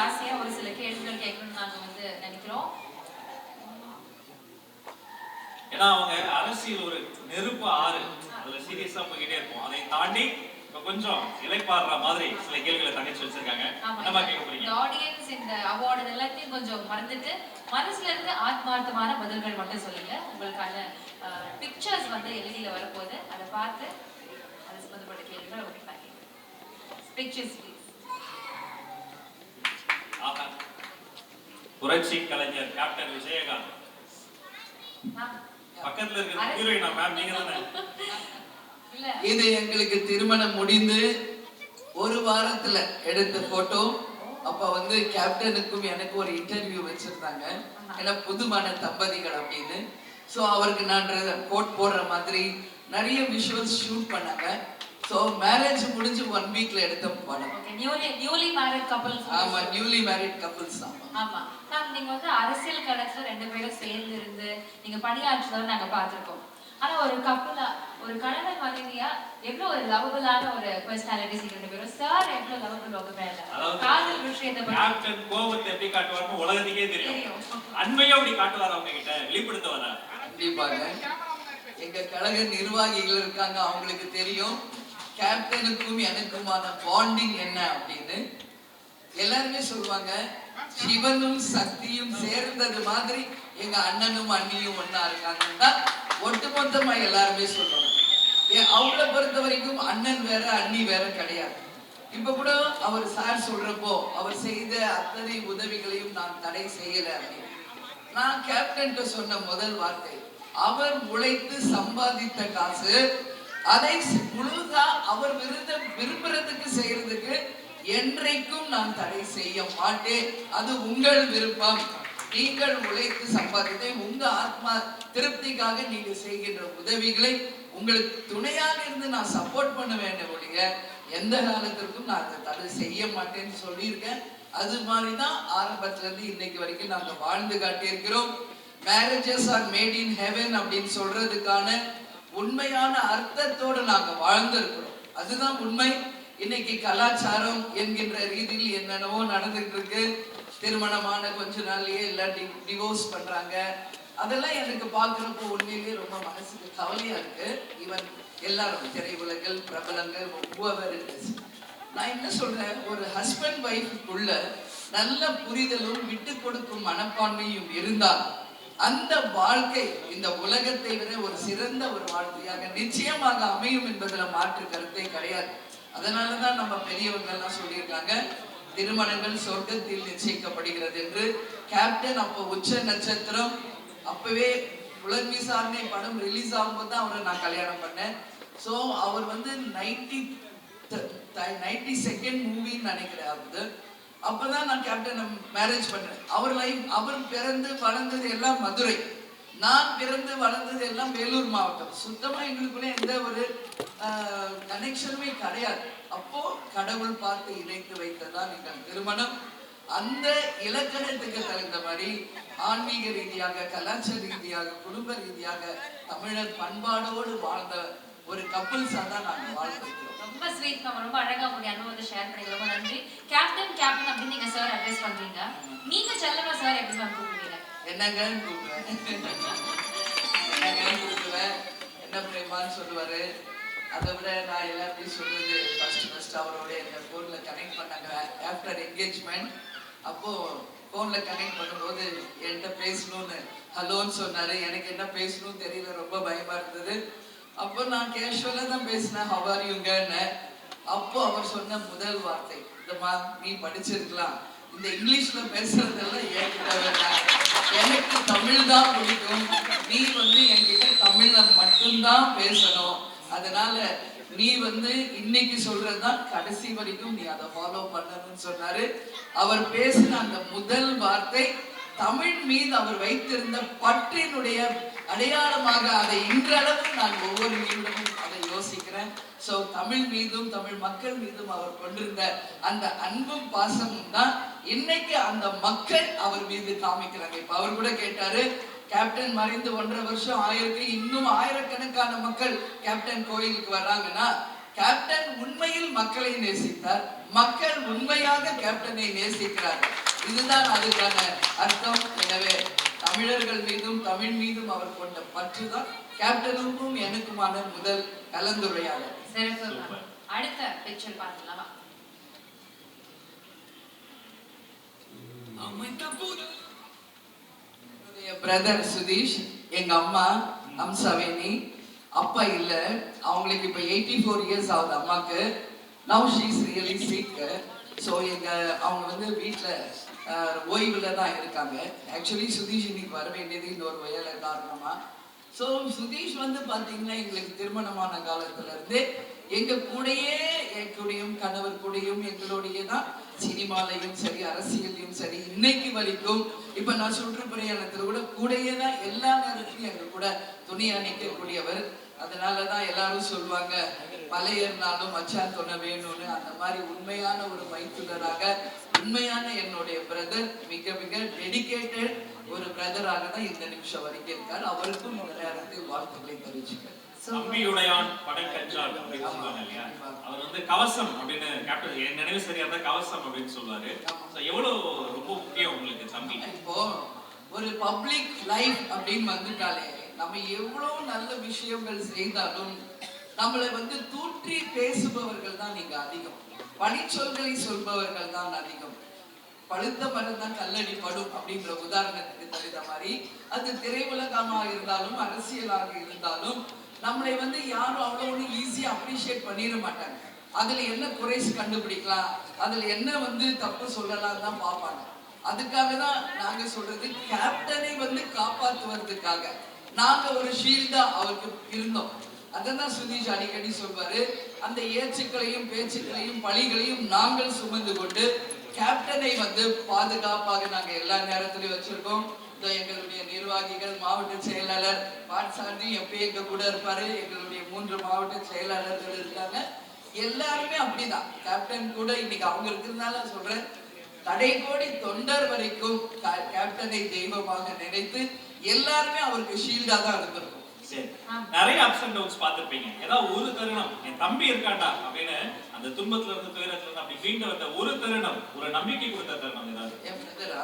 ஆசையா ஒரு சில கேள்விகள் கேட்கணும்னு நாங்க நினைக்கிறோம். ஏன்னா அவங்க அரசியல் ஒரு நெருப்பு ஆறு, அதுல சீரியஸா போய்கிட்டே இருக்கும். அதை தாண்டி கொஞ்சம் இலைப்பாடுற மாதிரி சில கேள்விகளை தங்கச்சி வச்சிருக்காங்க. என்னமா கேட்க போறீங்க? ஆடியன்ஸ் இந்த அவார்டு எல்லாத்தையும் கொஞ்சம் மறந்துட்டு மனசுல இருந்து ஆத்மார்த்தமான பதில்கள் மட்டும் சொல்லுங்க. உங்களுக்கான பிக்சர்ஸ் எல்இடில வரப்போகுது, அதை பார்த்து அது சம்பந்தப்பட்ட கேள்விகள் உங்களுக்கு பிக்சர்ஸ் ப்ளீஸ். புரட்சி கலைஞர் கேப்டன் விஜயகாந்த் பக்கத்துல இருக்கிற ஹீரோயினா மேம் நீங்க தானே? இது எங்களுக்கு திருமணம் முடிந்து ஒரு வாரத்துல எடுத்த போட்டோ. அப்ப கேப்டனுக்கும் எனக்கு ஒரு இன்டர்வியூ வச்சிருந்தாங்க, ஏன்னா புதுமான தம்பதிகள் அப்படின்னு. ஸோ அவருக்கு நான் கோட் போடுற மாதிரி நிறைய விஷுவல்ஸ் ஷூட் பண்ணாங்க. ஸோ மேரேஜ் முடிஞ்சு 1 வீக்ல எடுத்த படம். Newly married couples. ஆமா, நியூலி மேரிட் கப்பிள்ஸ். ஆமா மேம், நீங்க அரசியல் களத்துல 2 பேரும் சேர்ந்து இருந்து நீங்க பணியாற்றுறத நாங்க பார்த்திருக்கோம். ஆனா ஒரு கப்பலா, ஒரு கணவன் மனைவியா எவ்வளவு ஒரு லவபிளான ஒரு பர்சனாலிட்டிஸ் 2 பேரும். சார் எவ்வளவு லவபிள் காதல் விஷயத்தை கேப்டன் கோவத்தை எப்படி காட்டுவாருன்னு உலகத்துக்கே தெரியும். அண்மையா அப்படி காட்டுவார், அவங்க கிட்ட வெளிப்படுத்துவாரா? கண்டிப்பாக எங்க கழக நிர்வாகிகள் இருக்காங்க, அவங்களுக்கு தெரியும் கேப்டனுக்கும் எனக்குமான பாண்டிங் என்ன அப்படின்னு. எல்லாருமே சொல்லுவாங்க, சிவனும் சக்தியும் சேர்ந்தது மாதிரி எங்க அண்ணனும் அண்ணியும் ஒன்னா இருக்காங்கன்னா ஒட்டுமொத்தமா எல்லாருமே சொல்லுவாங்க. அவங்கள பொறுத்த வரைக்கும் அண்ணன் வேற அண்ணி வேற கிடையாது. இப்ப கூட அவர் சார் சொல்றப்போ அவர் செய்த அத்தனை உதவிகளையும் நான் தடை செய்யல அப்படின்னு. நான் கேப்டன் சொன்ன முதல் வார்த்தை, அவர் உழைத்து சம்பாதித்த காசு, அதை முழுதா அவர் விரும்புறதுக்கு செய்யறதுக்கு என்றைக்கும் நான் தடை செய்ய மாட்டேன். அது உங்கள் விருப்பம். நீங்கள் உழைத்து சம்பாதித்தை உங்க ஆத்மா திருப்திக்காக நீங்க செய்கின்ற உதவிகளை உங்களுக்கு துணையாக இருந்து நான் சப்போர்ட் பண்ண வேண்டும் ஒழிய எந்த காலத்திற்கும் நான் அதை தடை செய்ய மாட்டேன்னு சொல்லியிருக்கேன். அது மாதிரிதான் ஆரம்பத்துல இருந்து இன்னைக்கு வரைக்கும் நாங்க வாழ்ந்து காட்டியிருக்கிறோம். Marriages are made in heaven அப்படின்னு சொல்றதுக்கான உண்மையான அர்த்தத்தோடு நாங்க வாழ்ந்திருக்கிறோம். அதுதான் உண்மை. இன்னைக்கு கலாச்சாரம் என்கின்ற ரீதியில் என்னென்னவோ நடந்துட்டு இருக்கு. திருமணமான கொஞ்ச நாள்லயே இல்லாட்டி டிவோர்ஸ் பண்றாங்க. அதெல்லாம் எனக்கு பாக்குறப்போ உண்மையிலேயே ரொம்ப மனசுக்கு கவலையா இருக்கு. ஈவன் எல்லாரும் திரையுலகில் பிரபலங்கள் ஒவ்வொரு. நான் என்ன சொல்றேன், ஒரு ஹஸ்பண்ட் ஒய்ஃபுக்குள்ள நல்ல புரிதலும் விட்டு கொடுக்கும் மனப்பான்மையும் இருந்தால் அந்த வாழ்க்கை இந்த உலகத்தை விட ஒரு சிறந்த ஒரு வாழ்க்கையாக நிச்சயமாக அமையும் என்பதுல மாற்று கருத்தை கிடையாது. அதனாலதான் நம்ம பெரியவங்க எல்லாம் சொல்லியிருக்காங்க, திருமணங்கள் சொர்க்கத்தில் நிச்சயிக்கப்படுகிறது என்று. கேப்டன் அப்போ உச்ச நட்சத்திரம். அப்பவே புலன் விசாரணை படம் ரிலீஸ் ஆகும்போது தான் அவரை நான் கல்யாணம் பண்ணேன். ஸோ அவர் 92nd மூவின்னு நினைக்கிறேன். அப்பதான் நான் கேப்டன் மேரேஜ் பண்ணேன். அவர் பிறந்து வளர்ந்தது எல்லாம் மதுரை, நான் பிறந்து வளர்ந்தது எல்லாம் வேலூர் மாவட்டம். சுத்தமா எங்களுக்குள்ள எந்த ஒரு கனெக்ஷனுமே கிடையாது. அப்போ கடவுள் பார்த்து இணைத்து வைத்ததான் எங்கள் திருமணம். அந்த இலக்கணத்துக்கு தகுந்த மாதிரி ஆன்மீக ரீதியாக, கலாச்சார ரீதியாக, குடும்ப ரீதியாக தமிழர் பண்பாடோடு வாழ்ந்த ஒரு கப்பிள்ஸா தான் நாங்க வாழ்ந்துருக்கோம். ரொம்ப ஸ்வீட் மேம், ரொம்ப அழகா உங்களுடைய அனுபவத்தை ஷேர் பண்ணி ரொம்ப நன்றி. கேப்டன் கேப்டன் அப்படின்னு நீங்க சார் அட்வைஸ் பண்றீங்க, நீங்க செல்லமா சார் எப்படி மேம் கூப்பிடுவீங்க? என்னங்க கூப்பிடுவேன், என்ன பிரேமான்னு சொல்லுவாரு. அதை விட நான் எல்லாத்தையும் சொல்றது, ஃபர்ஸ்ட் அவரோட என்ன போன்ல கனெக்ட் பண்ணாங்க ஆஃப்டர் என்கேஜ்மெண்ட். அப்போ போன்ல கனெக்ட் பண்ணும்போது என்கிட்ட பேசணும்னு ஹலோன்னு சொன்னாரு. எனக்கு என்ன பேசணும் தெரியல, ரொம்ப பயமா இருந்தது. அப்போ நான் கேஷுவலா தான் பேசினேன், ஹவ் ஆர் யூங்கன்னு. அப்போ அவர் சொன்ன முதல் வார்த்தை, இந்தமா நீ படிச்சிருக்கலாம், இந்த இங்கிலீஷ்ல பேசுறதெல்லாம் என்கிட்ட வேண்டாம், எனக்கு தமிழ் தான் பிடிக்கும், நீ என்கிட்ட தமிழ்ல மட்டும்தான் பேசணும், அதனால நீ இன்னைக்கு சொல்றதுதான் கடைசி வரைக்கும் நீ அதை ஃபாலோ பண்ணணும்னு சொன்னாரு. அவர் பேசின அந்த முதல் வார்த்தை தமிழ் மீது அவர் வைத்திருந்த பற்றினுடைய அடையாளமாக அதை இன்றளவு நான் ஒவ்வொரு நிமிடமும் அதை யோசிக்கிறேன். சோ தமிழ் மீதும் தமிழ் மக்கள் மீதும் அவர் கொண்டிருந்த அந்த அன்பும் பாசமும் தான் இன்னைக்கு அந்த மக்கள் அவர் மீது காமிக்கிறாங்க. இப்ப அவர் கூட கேட்டாரு, கேப்டன் மறைந்து 1.5 வருஷம் ஆயிருக்கு, இன்னும் ஆயிரக்கணக்கான மக்கள் கேப்டன் கோயிலுக்கு வர்றாங்கன்னா, கேப்டன் உண்மையில் மக்களை நேசித்தார், மக்கள் உண்மையாக கேப்டனை நேசிக்கிறார். இதுதான் அதுக்கான அர்த்தம். எனவே தமிழர்கள் மீதும் தமிழ் மீதும் அவர் கொண்ட பற்றுதான் கேப்டனுக்கும் எனக்குமான முதல் கலந்துரையாடல். சிறப்பு. அடுத்த பிக்சர் பார்க்கலாமா? பிரதர் சுதீஷ், எங்க அம்மா அம்சாவேணி, அப்பா இல்ல, அவங்களுக்கு இப்ப 84 இயர்ஸ் ஆகுது அம்மாக்கு. Now she is really sick. So அவங்க வந்து வீட்டுல ஓய்வுல தான் இருக்காங்க. ஆக்சுவலி சுதீஷ் இன்னைக்கு வர வேண்டியது இன்னொரு வேலை காரணமா. ஸோ சுதீஷ் வந்து பாத்தீங்கன்னா எங்களுக்கு திருமணமான காலத்துல இருந்து எங்க கூடயே, எங்களுடையும் கணவர் கூடயும் எங்களுடைய தான் சினிமாலையும் சரி அரசியலையும் சரி இன்னைக்கு வரைக்கும். இப்ப நான் சுற்றுப்பிரயாணத்துல கூட கூடயே தான் எல்லா நேரத்திலும் எங்க கூட துணியா நிற்கக்கூடியவர். அதனாலதான் எல்லாரும் சொல்லுவாங்க மலையேறினாலும் மச்சான் துணை வேணும்னு. அந்த மாதிரி உண்மையான ஒரு மைத்துனராக, உண்மையான என்னுடைய பிரதர், மிக மிக டெடிகேட்டட் ஒரு பிரதராக தான் இந்த நிமிஷம் வரைக்கும் இருக்கார். அவருக்கும் இந்த நேரத்தில் வாழ்த்துக்களை தெரிவிச்சுக்கிறேன். தம்பியுடையான் படைக்கஞ்சால் அப்படின்னு சொல்லுவாங்க இல்லையா, அவர் வந்து கவசம் அப்படின்னு கேப்டன் என் நினைவு சரியா இருந்தா கவசம் அப்படின்னு சொல்லுவாரு. எவ்வளவு ரொம்ப முக்கியம் உங்களுக்கு தம்பி? இப்போ ஒரு பப்ளிக் லைஃப் அப்படின்னு வந்துட்டாலே நம்ம எவ்வளவு நல்ல விஷயங்கள் செய்தாலும் நம்மளை வந்து தூற்றி பேசுபவர்கள் தான் நீங்க அதிகம், பழிச்சொல்களை சொல்பவர்கள் தான் அதிகம். பழுத்த மரம் தான் கல்லடி படும் அப்படின்ற உதாரணத்துக்கு தகுந்த மாதிரி அது திரையுலகமாக இருந்தாலும் அரசியலாக இருந்தாலும் நம்மளை வந்து யாரும் அவ்வளவு ஈஸியா அப்ரிஷியேட் பண்ணிட மாட்டாங்க. அதுல என்ன குறைஸ் கண்டுபிடிக்கலாம், அதுல என்ன வந்து தப்பு சொல்லலாம் தான் பார்ப்பாங்க. அதுக்காக தான் நாங்க சொல்றது, கேப்டனை வந்து காப்பாற்றுவதற்காக நாங்க ஒரு ஷீல்டா அவருக்கு இருந்தோம். அதான் சுதீஷ் அடிக்கடி சொல்வாரு, அந்த ஏச்சுக்களையும் பேச்சுக்களையும் பழிகளையும் நாங்கள் சுமந்து கொண்டு கேப்டனை வந்து பாதுகாப்பாக நாங்க எல்லா நேரத்திலையும் வச்சிருக்கோம். எங்களுடைய நிர்வாகிகள், மாவட்ட செயலாளர் பாட்சார்ஜி எப்பயும் எங்க கூட இருப்பாரு. எங்களுடைய 3 மாவட்ட செயலாளர்கள் இருக்காங்க. எல்லாருமே அப்படிதான். கேப்டன் கூட இன்னைக்கு அவங்க இருக்கிறதுனால சொல்றேன், கடைகோடி தொண்டர் வரைக்கும் கேப்டனை தெய்வமாக நினைத்து எல்லாருமே அவருக்கு ஷீல்டா தான் இருந்திருக்கும். சரி, நிறைய அப்ஸ் அண்ட் டவுன்ஸ் பார்த்திருப்பீங்க. ஏதாவது ஒரு தருணம் என் தம்பி இருக்காண்டா அப்படின்னு அந்த துன்பத்துல இருந்து துயரத்துல இருந்து அப்படி மீண்டு வந்த ஒரு தருணம், ஒரு நம்பிக்கை கொடுத்த தருணம் ஏதாவது? என் பிரதரா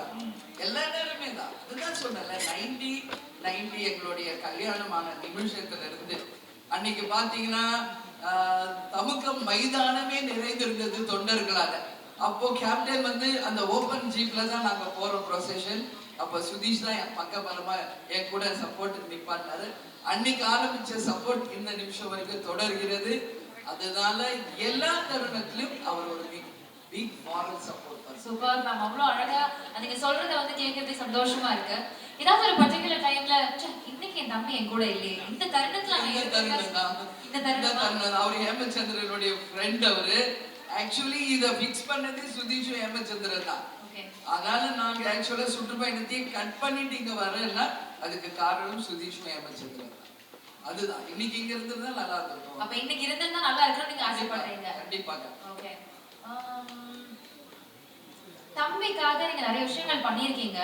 எல்லா நேரமே தான். அதுதான் சொன்னல, 90 எங்களுடைய கல்யாணமான நிமிஷத்துல இருந்து அன்னைக்கு பாத்தீங்கன்னா தமுக்கம் மைதானமே நிறைந்திருந்தது தொண்டர்களால. அப்போ கேப்டன் வந்து அந்த ஓபன் ஜீப்ல தான் நாங்க போறோம் ப்ரொசெஷன். அப்ப சுதீஷ் தான் என் பக்கபலமா என் கூட சப்போர்ட்டுக்கு நிப்பாட்டாரு. அன்னைக்கு ஆரம்பிச்ச சப்போர்ட் இந்த நிமிஷம் வரைக்கும் தொடர்கிறது. அதனால எல்லா தருணத்திலும் அவர் ஒரு big moral support. Super ma'am, அவ்வளோ அழகா நீங்க சொல்றத வந்து கேட்கறதே சந்தோஷமா இருக்கு. ஏதாவது ஒரு பர்டிகுலர் டைம்ல இன்னைக்கு என் தம்பி என் கூட இல்லையே, இந்த தருணத்துல அவர் ஹேமச்சந்திரனுடைய ஃப்ரெண்ட். அவரு ஆக்சுவலி இத ஃபிக்ஸ் பண்ணதே சுதீஷும் ஹேமச்சந்திரன் தான். அதனால நாங்க ஆக்சுவலா சுற்றுப்பயணத்தையும் கட் பண்ணிட்டு இங்க வரேன்னா அதுக்கு காரணம் சுதீஷும் ஹேமச்சந்திரன். அதுதான் இன்னைக்கு இங்க இருந்திருந்தா நல்லா இருக்கும். அப்ப இன்னைக்கு இருந்திருந்தா நல்லா இருக்கணும் நீங்க ஆசைப்படுறீங்க? கண்டிப்பாக. ஓகே, தம்பிக்காக நீங்க நிறைய விஷயங்கள் பண்ணிருக்கீங்க.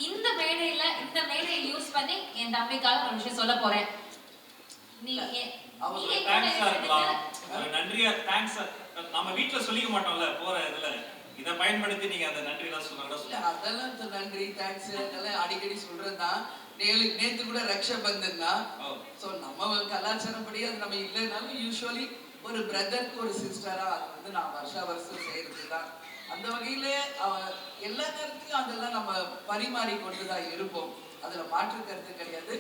இந்த மேடையை யூஸ் பண்ணி என் தம்பிக்காக ஒரு விஷயம் சொல்ல போறேன். நன்றியா தேங்க்ஸ் நம்ம வீட்ல சொல்லிக்க மாட்டோம்ல, போற இதுல இத பயன்படுத்தி நீங்க அந்த நன்றி எல்லாம் சொன்னாங்க. அதெல்லாம் நன்றி தேங்க்ஸ் அதெல்லாம் அடிக்கடி சொல்றதுதான். நேத்து கூட ரக்ஷாபந்தன் தான். சோ நம்ம கலாச்சாரப்படி அது நம்ம இல்லைனாலும் யூஸ்வலி ஒரு பிரதருக்கு ஒரு சிஸ்டரா அது வந்து நான் வருஷம் செய்யறதுதான். அந்த வகையில எல்லா நேரத்துக்கும் அதெல்லாம் நம்ம பரிமாறி கொண்டுதான் இருப்போம். அதுல மாற்று கருத்து கிடையாது.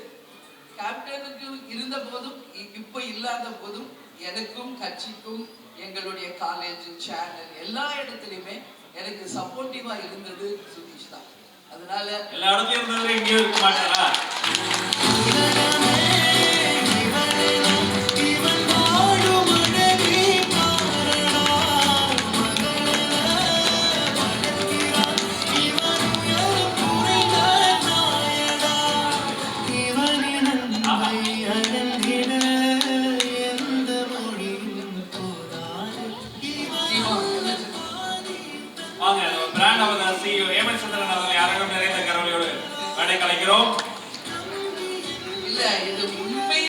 கேப்டனுக்கு இருந்த போதும் இப்ப இல்லாத போதும் எனக்கும் கட்சிக்கும் எங்களுடைய காலேஜ் சேனல் எல்லா இடத்துலயுமே எனக்கு சப்போர்ட்டிவா இருந்தது சுதீஷ் தான். அதனால எல்லா இடத்துலயும் இருந்தவரை இங்கே இருக்க மாட்டாரா? வாங்க, பிராண்ட் அவர் CEO ஹேமச்சந்திரன் அவர்கள் யாரும் நிறைந்த கரவலையோடு மேடை கலைக்கிறோம். இல்ல இது உண்மை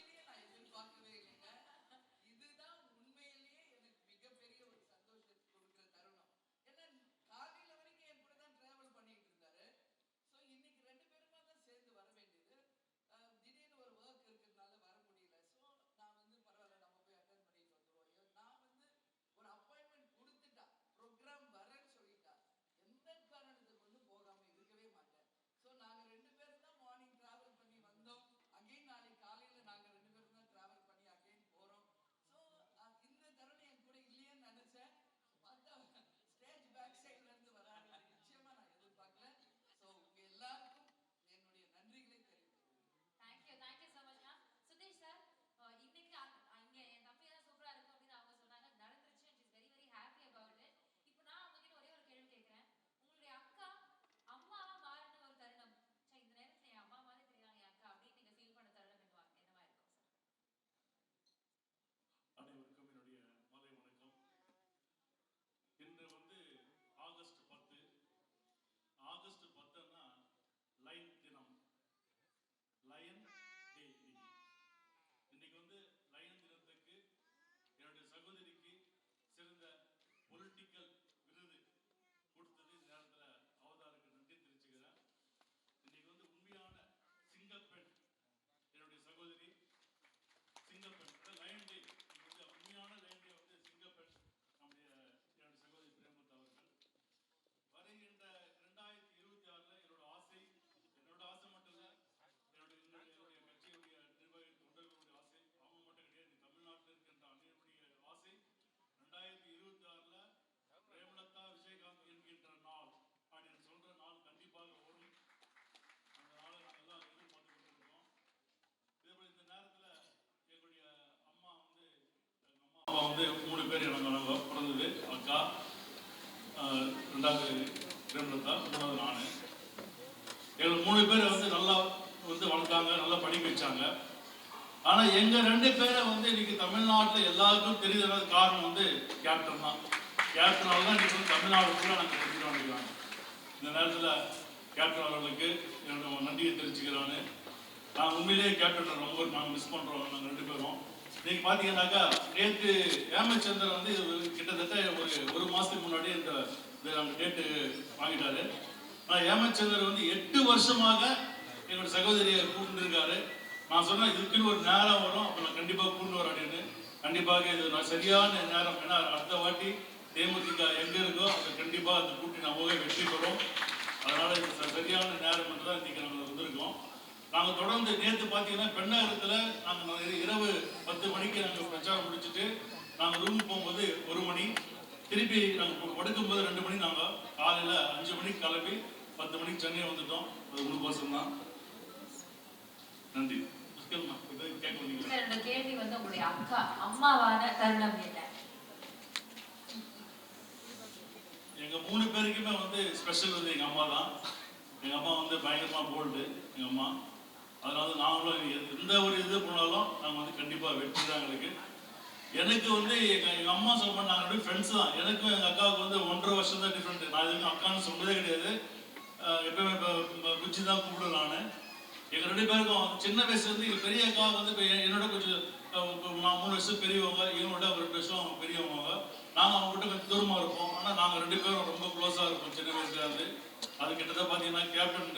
வந்து 3 பேர் எனக்கு பிறந்தது. அக்கா, 2வது பிரேமலதா, 3வது நான். எங்கள் 3 பேரை வந்து நல்லா வந்து வளர்த்தாங்க, நல்லா படிக்க வச்சாங்க. ஆனா எங்க 2 பேரை வந்து இன்னைக்கு தமிழ்நாட்டில் எல்லாருக்கும் தெரியுதுன்னா காரணம் வந்து கேப்டன் தான். கேப்டனால தான் இன்னைக்கு வந்து தமிழ்நாடு கூட நாங்கள் தெரிஞ்சு வந்துக்கிறாங்க. இந்த நேரத்தில் கேப்டன் அவர்களுக்கு என்னோட நன்றியை தெரிவிச்சுக்கிறான்னு. நான் உண்மையிலேயே கேப்டன் ரொம்ப நாங்கள் மிஸ் பண்ணுறோம். நாங்கள் 2 பேரும் இன்னைக்கு பார்த்தீங்கன்னாக்கா நேற்று ஏமச்சந்திரன் வந்து கிட்டத்தட்ட ஒரு மாதத்துக்கு முன்னாடி இந்த நாங்கள் டேட்டு வாங்கிட்டாரு. ஆனால் ஏமச்சந்திரன் வந்து 8 வருஷமாக என்னோட சகோதரியை கூப்பிட்டுருக்காரு. நான் சொன்னேன் இதுக்குன்னு ஒரு நேரம் வரும், அப்போ நான் கண்டிப்பாக கூண்டு வர அப்படின்னு. கண்டிப்பாக இது நான் சரியான நேரம். ஏன்னா அடுத்த வாட்டி தேமுதிக எங்கே இருக்கோ அங்கே கண்டிப்பாக அந்த கூட்டி நம்ம வெற்றி பெறும். அதனால் இது சரியான நேரம் என்று தான் இன்றைக்கி நாங்கள் வந்திருக்கோம். நாங்கள் தொடர்ந்து நேற்று பார்த்தீங்கன்னா பெண்ணகரத்தில் நாங்கள் இரவு 10 மணிக்கு நாங்கள் பிரச்சாரம் முடிச்சுட்டு நாங்கள் ரூமுக்கு போகும்போது 1 மணி, திருப்பி நாங்கள் படுக்கும்போது 2 மணி, நாங்கள் காலையில் 5 மணிக்கு கிளம்பி 10 மணிக்கு சென்னை வந்துட்டோம். அது உங்களுக்கோசம் தான். நன்றி. என்னோட கேள்வி வந்து உங்களுடைய அக்கா அம்மாவான தருணம் என்ன? எங்க 3 பேருக்குமே வந்து ஸ்பெஷல் வந்து எங்க அம்மா தான். எங்க அம்மா வந்து பயங்கரமா போல்டு எங்க அம்மா. அதனால நாங்களும் எந்த ஒரு இது பண்ணாலும் நாங்கள் வந்து கண்டிப்பா வெற்றி தான் எங்களுக்கு. எனக்கு வந்து எங்க அம்மா சொல்ல நாங்கள் ஃப்ரெண்ட்ஸ் தான். எனக்கும் எங்க அக்காவுக்கு வந்து 1.5 வருஷம் தான் டிஃப்ரெண்ட். நான் எதுவும் அக்கான்னு சொன்னதே கிடையாது. எப்பவுமே குச்சி தான் கூப்பிடுவேன் நான். எங்க 2 பேருக்கும் சின்ன வயசுல இருந்து எங்க பெரிய அக்கா வந்து என்னோட கொஞ்சம் 3 வருஷம் பெரியவங்க, இவங்களோட 2 வருஷம் பெரியவங்க. நாங்கள் அவங்ககிட்ட கொஞ்சம் தூரமா இருப்போம். ஆனால் நாங்கள் 2 பேரும் ரொம்ப க்ளோஸா இருப்போம் சின்ன வயசுல இருந்து. அது கிட்டத்தட்ட பார்த்தீங்கன்னா கேப்டன்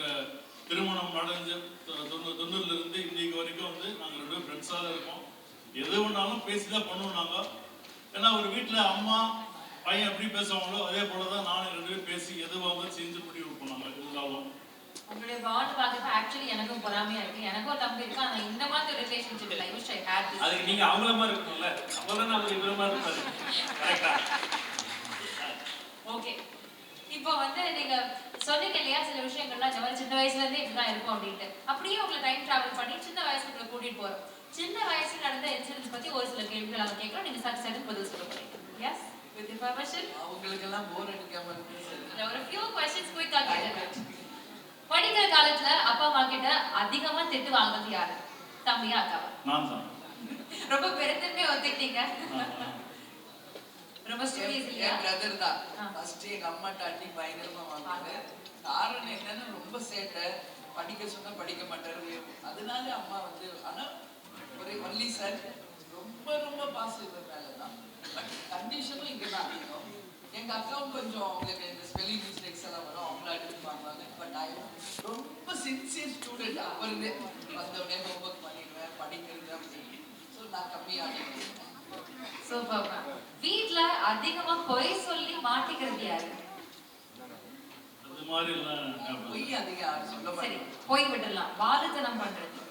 திருமணம் நடந்து 90ல இருந்து இன்னைக்கு வரைக்கும் வந்து நாங்கள் 2 பேரும் ஃப்ரெண்ட்ஸாக தான் இருக்கோம். எது ஒன்றாலும் பேசி தான் பண்ணுவோம் நாங்கள். ஏன்னா ஒரு வீட்டில் அம்மா பையன் எப்படி பேசுவாங்களோ அதே போல தான் நானும் 2 பேரும் பேசி எதுவாக செஞ்சு முடிவு வைப்போம் நாங்கள் இருந்தாலும். உங்களுடைய பாண்ட் பார்க்க ஆக்சுவலி எனக்கும் பொறாமையா இருக்கு. எனக்கும் ஒரு தம்பி இருக்கு. ஆனா இந்த மாதிரி ஒரு relationship I wish I hate this. அதுக்கு நீங்க அவங்கள மாதிரி இருக்கணும்ல. அப்பதான் அவங்க இவர மாதிரி இருப்பாரு. கரெக்ட்டா? ஓகே. இப்போ வந்து நீங்க சொன்னீங்க இல்லையா சில விஷயங்கள்லாம் இந்த மாதிரி சின்ன வயசுல இருந்தே இப்படிதான் இருக்கும் அப்படின்ட்டு. அப்படியே உங்களை டைம் டிராவல் பண்ணி சின்ன வயசுல கூட்டிட்டு போறோம். சின்ன வயசுல நடந்த இன்சிடென்ட்ஸ் பத்தி ஒரு சில கேள்விகள் நாங்க கேட்கிறோம். நீங்க சட்டு பதில் சொல்ல போறீங்க. Yes, with your permission. அவங்களுக்கு எல்லாம் போர் அடிக்காம இருக்கு. ஒரு few questions குயிக்கா கேளுங்க. படிக்கிற காலத்துல அப்பா அம்மா கிட்ட அதிகமா திட்டு வாங்குறது யாரு? தம்பியா அக்காவா? நான் தான். ரொம்ப பெருந்தன்மையா ஒத்துக்கிட்டீங்க. ரொம்ப ஸ்டூடியஸ் இல்லையா? என் பிரதர் தான். ஃபர்ஸ்ட் எங்க அம்மாட்ட அடி பயங்கரமா வாங்குவாங்க. காரணம் என்னன்னா ரொம்ப சேட்டை, படிக்க சொன்னா படிக்க மாட்டாரு. அதனால அம்மா வந்து ஆனா ஒரே வள்ளி சார் ரொம்ப பாஸ் இருக்கிறதுனால தான். பட் கண்டிஷனும் இங்க தான் அதிகம். எங்க அக்காவும் கொஞ்சம் அவங்களுக்கு இந்த ஸ்பெல்லிங் மிஸ்டேக்ஸ் எல்லாம் வரும், அவங்கள அடிப்பாங்க. பட் ஐ ரொம்ப சின்சியர் ஸ்டூடெண்ட். அவருமே வந்தவுடனே ஹோம்ஒர்க் பண்ணிடுவேன், படிக்கிறது அப்படின்னு. ஸோ நான் கம்மியாக சூப்பர். வீட்ல அதிகமா பொய் சொல்லி மாட்டிக்கிறது யாரு? அது மாதிரி எல்லாம் பொய் அதிகம் யாரும் சொல்ல சரி, மாட்டேன். பொய் விடலாம். வாலுத்தனம் பண்றது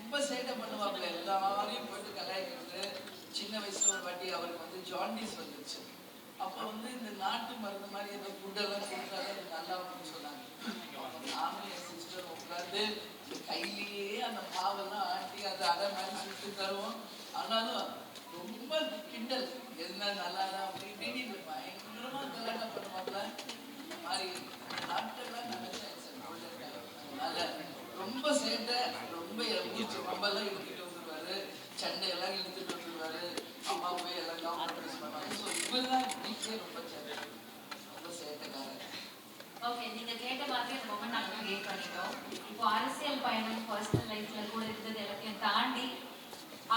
ரொம்ப சேட்டை பண்ணுவாப்புல. எல்லாரையும் போயிட்டு கலாய்க்கிறது. சின்ன வயசுல ஒரு வாட்டி அவருக்கு வந்து ஜாண்டிஸ் வந்துருச்சு. அப்ப வந்து இந்த நாட்டு மருந்து மாதிரி ஏதோ ஃபுட்டெல்லாம் கொடுத்தாலும் அது நல்லா இருக்கும்னு சொன்னாங்க. நானும் என் சிஸ்டர் உட்காந்து கையிலேயே அந்த மாவெல்லாம் ஆட்டி அதை அடை மாதிரி சுட்டு தருவோம். ஆனாலும் ரொம்ப கிண்டல், என்ன நல்லா அப்படின்னு பயங்கரமா கல்யாணம் பண்ணுவாங்க. இந்த மாதிரி நாட்டெல்லாம் நினைச்சேன். அதனால ரொம்ப சேட்டை, ரொம்ப மூச்சு ரொம்பலாம் இழுத்துட்டு வந்துருவாரு, சண்டையெல்லாம் இழுத்துட்டு வந்துருவாரு. அம்மா போய் எல்லாம் காம்ப்ரமைஸ் பண்ணுவாங்க. ஸோ இவர்தான் வீட்லயே ரொம்ப சேட்டைக்காரர். ஓகே, நீங்க கேட்ட மாதிரி அந்த மொமெண்ட் நாங்க கிரியேட் பண்ணிட்டோம். இப்போ அரசியல் பயணம், பர்சனல் லைஃப்ல கூட இருந்தது எல்லாத்தையும் தாண்டி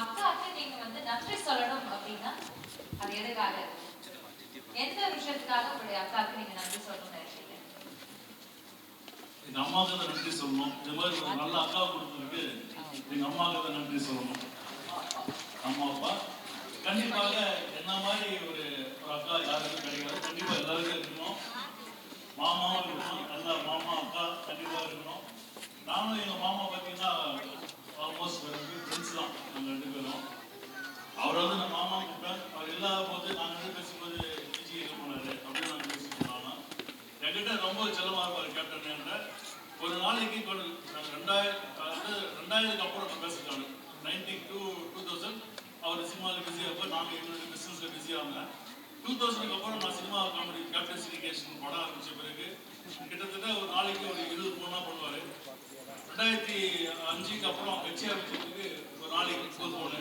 அக்காவுக்கு நீங்க வந்து நன்றி சொல்லணும் அப்படின்னா அது எதுக்காக? எந்த விஷயத்துக்காக உங்களுடைய அக்காவுக்கு நீங்க நன்றி சொல்லணும்னு நினைக்கிறீங்க? எங்க அம்மாவுக்கு தான் நன்றி சொல்லணும். இந்த மாதிரி ஒரு நல்ல அக்கா கொடுத்ததுக்கு எங்க அம்மாவுக்கு தான் நன்றி சொல்லணும். அம்மா அப்பா கண்டிப்பாக என்ன மாதிரி ஒரு அக்கா யாருக்கும் கிடைக்காது. கண்டிப்பா எல்லாருக்கும் இருக்கணும். மாமாவும் இருக்கணும், நல்ல மாமா அக்கா கண்டிப்பா இருக்கணும். நானும் எங்க மாமா பார்த்தீங்கன்னா ஆல்மோஸ்ட் ஃப்ரெண்ட்ஸ் தான் நாங்கள் 2 பேரும். அவரை வந்து நான் மாமா கூப்பிட்டேன். அவர் இல்லாத போது நாங்கள் 2 பேசும்போது பிஜி எங்கே போனாரு அப்படின்னு நாங்கள் பேசிக்கணும். என்கிட்ட ரொம்ப செல்லமாக இருப்பார் கேப்டன். ஒரு நாளைக்கு 2000 சினிமாவில் பிஸியாக இருப்பேன், நாங்கள் எங்களுடைய பிஸ்னஸில் பிஸியாக இருந்தேன். 2000க்கு அப்புறம் நான் சினிமா காமெடி கேப்டன் சினிகேஷன் படம் ஆரம்பித்த பிறகு கிட்டத்தட்ட ஒரு நாளைக்கு ஒரு 20 ஃபோனாக பண்ணுவார். 2005க்கு அப்புறம் கட்சி ஆரம்பிச்சதுக்கு ஒரு நாளைக்கு 30 ஃபோனு.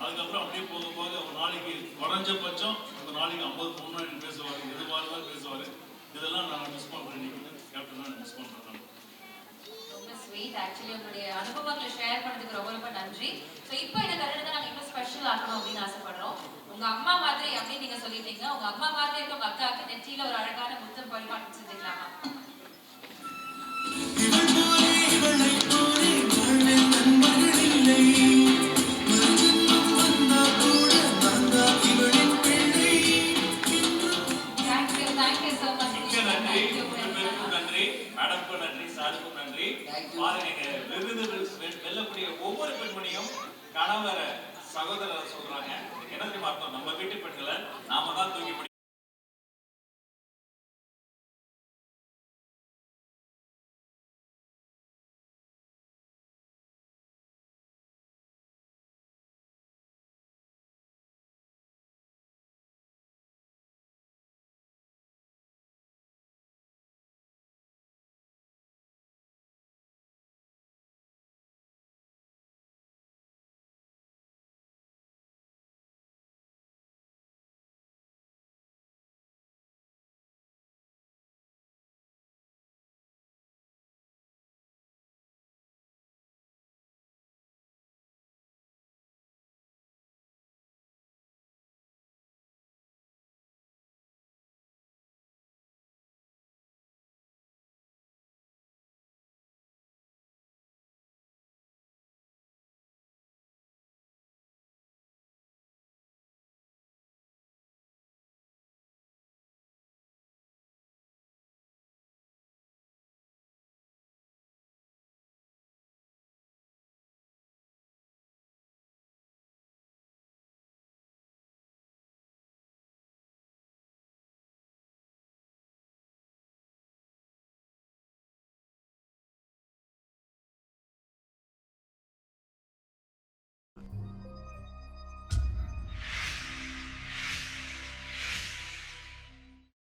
அதுக்கப்புறம் அப்படியே போக போக ஒரு நாளைக்கு குறைஞ்சபட்சம் ஒரு நாளைக்கு 50 ஃபோன் எனக்கு பேசுவார், எதுவாக தான் பேசுவார். இதெல்லாம் நான் மிஸ் பண்ணுறேன், கேப்டன் தான் மிஸ் பண்ணுறேன். ரொம்ப ஸ்வீட். ஆக்சுவலி உங்களுடைய அனுபவங்களை ஷேர் பண்ணதுக்கு ரொம்ப ரொம்ப நன்றி. ஸோ இப்போ இந்த தருணத்தை நாங்கள் இன்னும் ஸ்பெஷல் ஆக்கணும் அப்படின்னு ஆசைப்படுறோம். உங்க அம்மா மாதிரி அப்படின்னு நீங்க சொல்லிட்டீங்க. உங்க அம்மா மாதிரி இருக்க உங்க அக்காவுக்கு நெற்றியில ஒரு அழகான முத்தம் பரிமாற்றம் செஞ்சுக்கலாமா? Thank you so much. நன்றி, நன்றி மேடம்க்கும் நன்றி, சாருக்கும் நன்றி. பாருங்க, விருது வெல்லக்கூடிய ஒவ்வொரு பெண்மணியும் கணவரை சகோதரரை சொல்றாங்க. என்ன தெரியுமா அர்த்தம்? நம்ம வீட்டு பெண்களை நாம தான் தூக்கி